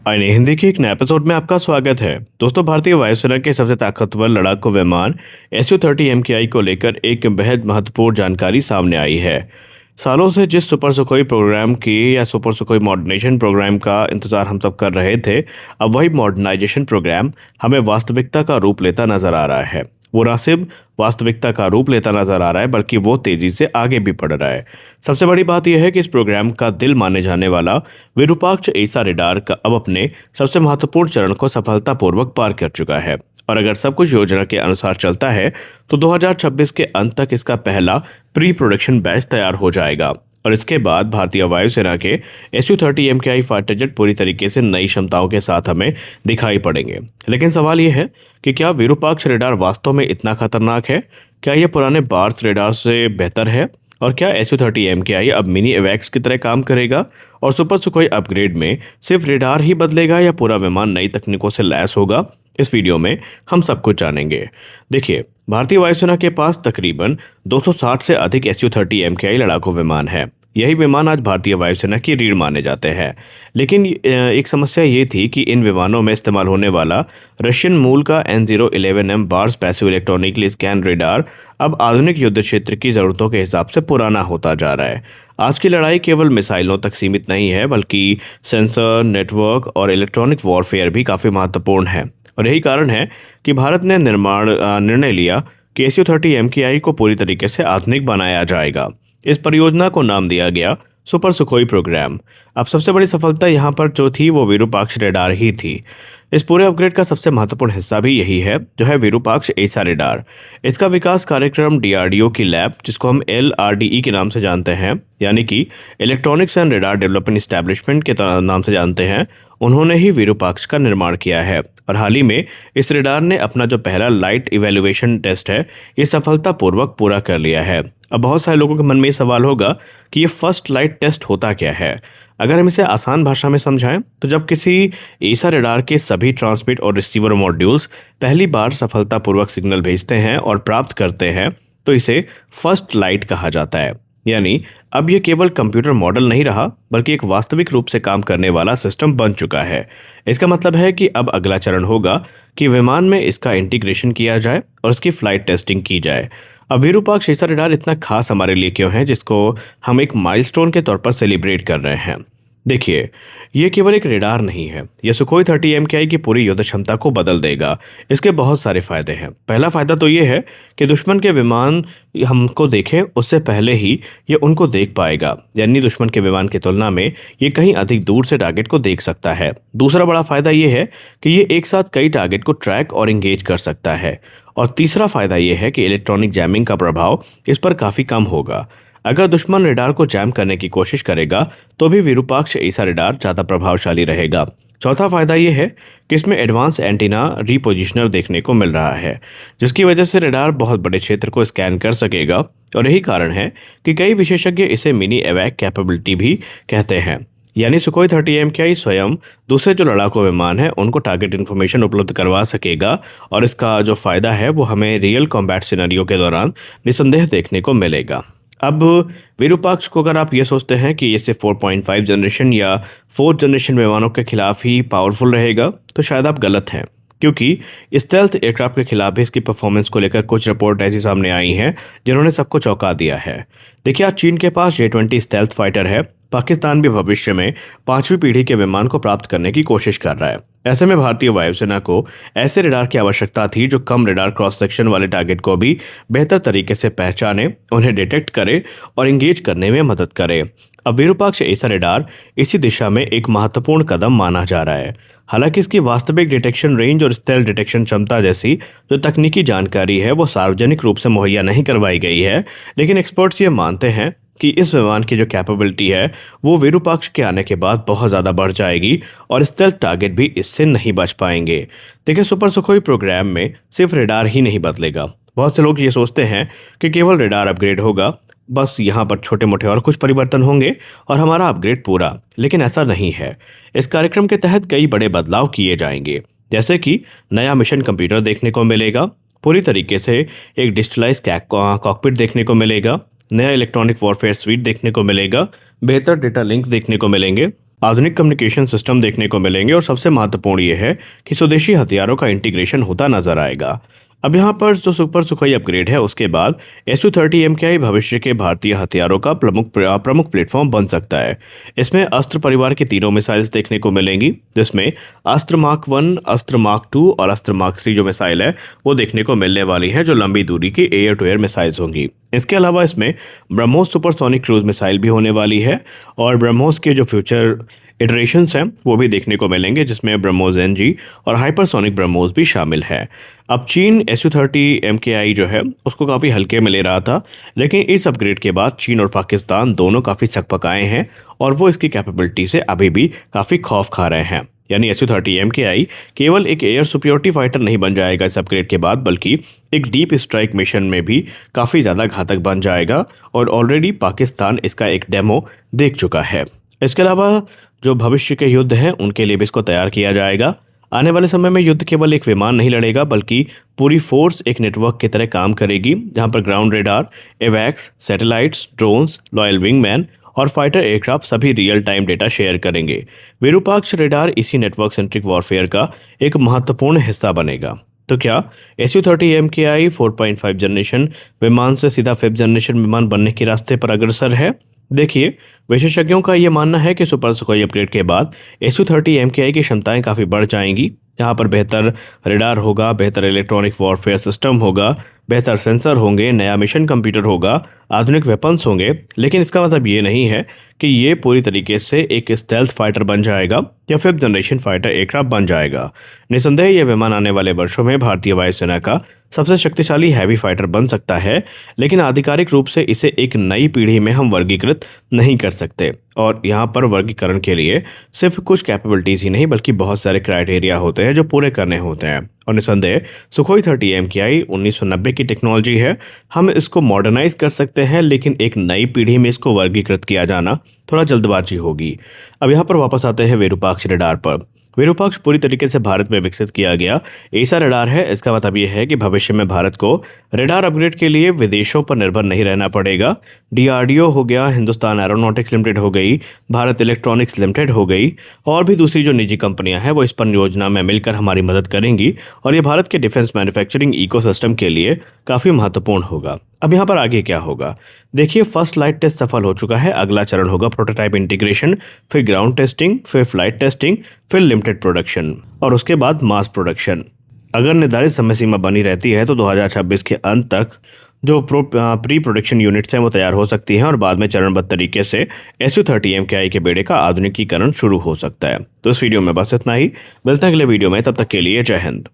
आईने हिंदी के एक नए एपिसोड में आपका स्वागत है। दोस्तों, भारतीय वायुसेना के सबसे ताकतवर लड़ाकू विमान SU-30 MKI को लेकर एक बेहद महत्वपूर्ण जानकारी सामने आई है। सालों से जिस सुपर सुखोई प्रोग्राम की या सुपर सुखोई मॉडर्नाइजेशन प्रोग्राम का इंतजार हम सब कर रहे थे, अब वही मॉडर्नाइजेशन प्रोग्राम हमें वास्तविकता का रूप लेता नजर आ रहा है। वो ना सिर्फ वास्तविकता का रूप लेता नजर आ रहा है, बल्कि वो तेजी से आगे भी बढ़ रहा है। सबसे बड़ी बात यह है कि इस प्रोग्राम का दिल माने जाने वाला विरूपाक्ष एसा रेडार का अब अपने सबसे महत्वपूर्ण चरण को सफलतापूर्वक पार कर चुका है। और अगर सब कुछ योजना के अनुसार चलता है तो 2026 के अंत तक इसका पहला प्री प्रोडक्शन बैच तैयार हो जाएगा। और इसके बाद भारतीय वायुसेना के SU-30 MKI फाइटर जेट पूरी तरीके से नई क्षमताओं के साथ हमें दिखाई पड़ेंगे। लेकिन सवाल यह है कि क्या विरूपाक्ष रेडार वास्तव में इतना खतरनाक है? क्या यह पुराने बार्स रेडार से बेहतर है? और क्या SU-30 MKI अब मिनी एवैक्स की तरह काम करेगा? और सुपर सुखोई अपग्रेड में सिर्फ रेडार ही बदलेगा या पूरा विमान नई तकनीकों से लैस होगा? इस वीडियो में हम सब कुछ जानेंगे। देखिए, भारतीय वायुसेना के पास तकरीबन 260 से अधिक SU-30 MKI लड़ाकू विमान है। यही विमान आज भारतीय वायुसेना की रीढ़ माने जाते हैं। लेकिन एक समस्या ये थी कि इन विमानों में इस्तेमाल होने वाला रशियन मूल का N011M bars passive electronically scan radar अब आधुनिक युद्ध क्षेत्र की ज़रूरतों के हिसाब से पुराना होता जा रहा है। आज की लड़ाई केवल मिसाइलों तक सीमित नहीं है, बल्कि सेंसर, नेटवर्क और इलेक्ट्रॉनिक वॉरफेयर भी काफ़ी महत्वपूर्ण है। और यही कारण है कि भारत ने निर्णय लिया कि SU-30 MKI को पूरी तरीके से आधुनिक बनाया जाएगा। इस परियोजना को नाम दिया गया सुपर सुखोई प्रोग्राम। अब सबसे बड़ी सफलता यहाँ पर जो थी वो विरूपाक्ष रेडार ही थी। इस पूरे अपग्रेड का सबसे महत्वपूर्ण हिस्सा भी यही है, जो है विरूपाक्ष एसा रेडार। इसका विकास कार्यक्रम DRDO की लैब, जिसको हम LRDE के नाम से जानते हैं, यानी कि electronics and radar development establishment के नाम से जानते हैं, उन्होंने ही विरूपाक्ष का निर्माण किया है। और हाल ही में इस रेडार ने अपना जो पहला लाइट इवैल्यूएशन टेस्ट है, ये सफलतापूर्वक पूरा कर लिया है। अब बहुत सारे लोगों के मन में ये सवाल होगा कि ये फर्स्ट लाइट टेस्ट होता क्या है। अगर हम इसे आसान भाषा में समझाएं तो जब किसी एसा रेडार के सभी ट्रांसमिट और रिसीवर मॉड्यूल्स पहली बार सफलतापूर्वक सिग्नल भेजते हैं और प्राप्त करते हैं, तो इसे फर्स्ट लाइट कहा जाता है। यानी अब ये केवल कंप्यूटर मॉडल नहीं रहा, बल्कि एक वास्तविक रूप से काम करने वाला सिस्टम बन चुका है। इसका मतलब है कि अब अगला चरण होगा कि विमान में इसका इंटीग्रेशन किया जाए और इसकी फ्लाइट टेस्टिंग की जाए। अब विरूपाक्ष एसा रेडार इतना खास हमारे लिए क्यों है, जिसको हम एक माइलस्टोन के तौर पर सेलिब्रेट कर रहे हैं? देखिए, ये केवल एक रेडार नहीं है, यह सुखोई 30 MKI की पूरी युद्ध क्षमता को बदल देगा। इसके बहुत सारे फायदे हैं। पहला फायदा तो ये है कि दुश्मन के विमान हमको देखें उससे पहले ही ये उनको देख पाएगा, यानी दुश्मन के विमान की तुलना में ये कहीं अधिक दूर से टारगेट को देख सकता है। दूसरा बड़ा फायदा ये है कि ये एक साथ कई टारगेट को ट्रैक और इंगेज कर सकता है। और तीसरा फायदा ये है कि इलेक्ट्रॉनिक जैमिंग का प्रभाव इस पर काफ़ी कम होगा। अगर दुश्मन रेडार को जैम करने की कोशिश करेगा तो भी विरूपाक्ष एसा रेडार ज़्यादा प्रभावशाली रहेगा। चौथा फायदा यह है कि इसमें एडवांस एंटीना रीपोजिशनर देखने को मिल रहा है, जिसकी वजह से रेडार बहुत बड़े क्षेत्र को स्कैन कर सकेगा। और यही कारण है कि कई विशेषज्ञ इसे मिनी एवैक कैपेबिलिटी भी कहते हैं। यानी सुखोई 30 MKI स्वयं दूसरे जो लड़ाकू विमान है उनको टारगेट इन्फॉर्मेशन उपलब्ध करवा सकेगा। और इसका जो फायदा है वो हमें रियल कॉम्बैट सिनेरियो के दौरान निसंदेह देखने को मिलेगा। अब विरूपाक्ष को अगर आप ये सोचते हैं कि ये सिर्फ 4.5 जनरेशन या 4th जनरेशन विमानों के खिलाफ ही पावरफुल रहेगा, तो शायद आप गलत हैं। क्योंकि स्टेल्थ एयरक्राफ्ट के खिलाफ भी इसकी परफॉर्मेंस को लेकर कुछ रिपोर्ट ऐसी सामने आई हैं जिन्होंने सबको चौंका दिया है। देखिए, आज चीन के पास J-20 स्टेल्थ फाइटर है। पाकिस्तान भी भविष्य में 5वीं पीढ़ी के विमान को प्राप्त करने की कोशिश कर रहा है। ऐसे में भारतीय वायुसेना को ऐसे रेडार की आवश्यकता थी जो कम रेडार क्रॉस सेक्शन वाले टारगेट को भी बेहतर तरीके से पहचाने, उन्हें डिटेक्ट करे और इंगेज करने में मदद करे। अब विरूपाक्ष एसा रेडार इसी दिशा में एक महत्वपूर्ण कदम माना जा रहा है। हालांकि इसकी वास्तविक डिटेक्शन रेंज और स्टेल्थ डिटेक्शन क्षमता जैसी जो तकनीकी जानकारी है वो सार्वजनिक रूप से मुहैया नहीं करवाई गई है, लेकिन एक्सपर्ट्स ये मानते हैं कि इस विमान की जो कैपेबिलिटी है वो विरूपाक्ष के आने के बाद बहुत ज़्यादा बढ़ जाएगी और स्टेल्थ टारगेट भी इससे नहीं बच पाएंगे। देखिए, सुपर सुखोई प्रोग्राम में सिर्फ रेडार ही नहीं बदलेगा। बहुत से लोग ये सोचते हैं कि केवल रेडार अपग्रेड होगा, बस यहाँ पर छोटे मोटे और कुछ परिवर्तन होंगे और हमारा अपग्रेड पूरा। लेकिन ऐसा नहीं है। इस कार्यक्रम के तहत कई बड़े बदलाव किए जाएंगे, जैसे कि नया मिशन कंप्यूटर देखने को मिलेगा, पूरी तरीके से एक डिजिटलाइज कॉकपिट देखने को मिलेगा, नया इलेक्ट्रॉनिक वॉरफेयर स्वीट देखने को मिलेगा, बेहतर डेटा लिंक देखने को मिलेंगे आधुनिक कम्युनिकेशन सिस्टम देखने को मिलेंगे और सबसे महत्वपूर्ण ये है कि स्वदेशी हथियारों का इंटीग्रेशन होता नजर आएगा। अब यहाँ पर जो सुपर सुखोई अपग्रेड है उसके बाद SU-30 MKI भविष्य के भारतीय हथियारों का प्रमुख प्लेटफॉर्म बन सकता है। इसमें अस्त्र परिवार की तीनों मिसाइल्स देखने को मिलेंगी, जिसमें अस्त्र मार्क 1, अस्त्र मार्क 2 और अस्त्र मार्क 3 जो मिसाइल है वो देखने को मिलने वाली है, जो लंबी दूरी की एयर टू एयर मिसाइल्स होंगी। इसके अलावा इसमें ब्रह्मोस सुपरसोनिक क्रूज मिसाइल भी होने वाली है और ब्रह्मोस के जो फ्यूचर इटरेशंस हैं वो भी देखने को मिलेंगे, जिसमें ब्रह्मोस NG और हाइपरसोनिक ब्रह्मोस भी शामिल है। अब चीन SU-30 MKI जो है उसको काफ़ी हल्के में ले रहा था, लेकिन इस अपग्रेड के बाद चीन और पाकिस्तान दोनों काफ़ी सकपकाए हैं और वो इसकी कैपेबिलिटी से अभी भी काफ़ी खौफ खा रहे हैं। यानी SU-30 MKI केवल एक एयर सुपीरियरिटी फाइटर नहीं बन जाएगा इस अपग्रेड के बाद, बल्कि एक डीप स्ट्राइक मिशन में भी काफ़ी ज़्यादा घातक बन जाएगा और ऑलरेडी पाकिस्तान इसका एक डेमो देख चुका है। इसके अलावा जो भविष्य के युद्ध हैं उनके लिए भी इसको तैयार किया जाएगा। आने वाले समय में युद्ध केवल एक विमान नहीं लड़ेगा, बल्कि पूरी फोर्स एक नेटवर्क की तरह काम करेगी, जहां पर ग्राउंड रेडार, एवैक्स, सैटेलाइट्स, ड्रोन्स, लॉयल विंगमैन और फाइटर एयरक्राफ्ट सभी रियल टाइम डेटा शेयर करेंगे। विरूपाक्ष रेडार इसी नेटवर्क सेंट्रिक वॉरफेयर का एक महत्वपूर्ण हिस्सा बनेगा। तो क्या SU-30 MKI 4.5 जनरेशन विमान से सीधा 5th जनरेशन विमान बनने के रास्ते पर अग्रसर है? देखिए, विशेषज्ञों का यह मानना है कि सुपर सुखोई अपग्रेड के बाद SU-30 MKI की क्षमताएं काफ़ी बढ़ जाएंगी। यहाँ पर बेहतर रेडार होगा, बेहतर इलेक्ट्रॉनिक वॉरफेयर सिस्टम होगा, बेहतर सेंसर होंगे, नया मिशन कंप्यूटर होगा, आधुनिक वेपन्स होंगे। लेकिन इसका मतलब ये नहीं है कि ये पूरी तरीके से एक स्टेल्थ फाइटर बन जाएगा या 5th जनरेशन फाइटर एयरक्राफ्ट बन जाएगा। निसंदेह यह विमान आने वाले वर्षों में भारतीय वायुसेना का सबसे शक्तिशाली हैवी फाइटर बन सकता है, लेकिन आधिकारिक रूप से इसे एक नई पीढ़ी में हम वर्गीकृत नहीं कर सकते। और यहाँ पर वर्गीकरण के लिए सिर्फ कुछ कैपेबिलिटीज़ ही नहीं बल्कि बहुत सारे क्राइटेरिया होते हैं जो पूरे करने होते हैं। और निसंदेह सुखोई 30 MKI 1990 की टेक्नोलॉजी है, हम इसको मॉडर्नाइज कर सकते हैं, लेकिन एक नई पीढ़ी में इसको वर्गीकृत किया जाना थोड़ा जल्दबाजी होगी। अब यहाँ पर वापस आते हैं विरूपाक्ष रेडार पर। विरूपाक्ष पूरी तरीके से भारत में विकसित किया गया ऐसा रेडार है। इसका मतलब ये है कि भविष्य में भारत को रेडार अपग्रेड के लिए विदेशों पर निर्भर नहीं रहना पड़ेगा। DRDO हो गया, हिंदुस्तान एरोनॉटिक्स लिमिटेड हो गई, भारत इलेक्ट्रॉनिक्स लिमिटेड हो गई और भी दूसरी जो निजी कंपनियां हैं वो इस परियोजना में मिलकर हमारी मदद करेंगी और ये भारत के डिफेंस मैन्युफैक्चरिंग इकोसिस्टम के लिए काफ़ी महत्वपूर्ण होगा। अब यहाँ पर आगे क्या होगा? देखिए, फर्स्ट फ्लाइट टेस्ट सफल हो चुका है। अगला चरण होगा प्रोटोटाइप इंटीग्रेशन, फिर ग्राउंड टेस्टिंग, फिर फ्लाइट टेस्टिंग, फिर लिमिटेड प्रोडक्शन और उसके बाद मास प्रोडक्शन। अगर निर्धारित समय सीमा बनी रहती है तो 2026 के अंत तक जो प्री प्रोडक्शन यूनिट्स हैं वो तैयार हो सकती हैं और बाद में चरणबद्ध तरीके से SU-30 MKI के बेड़े का आधुनिकीकरण शुरू हो सकता है। तो इस वीडियो में बस इतना ही। मिलते हैं अगले वीडियो में, तब तक के लिए जय हिंद।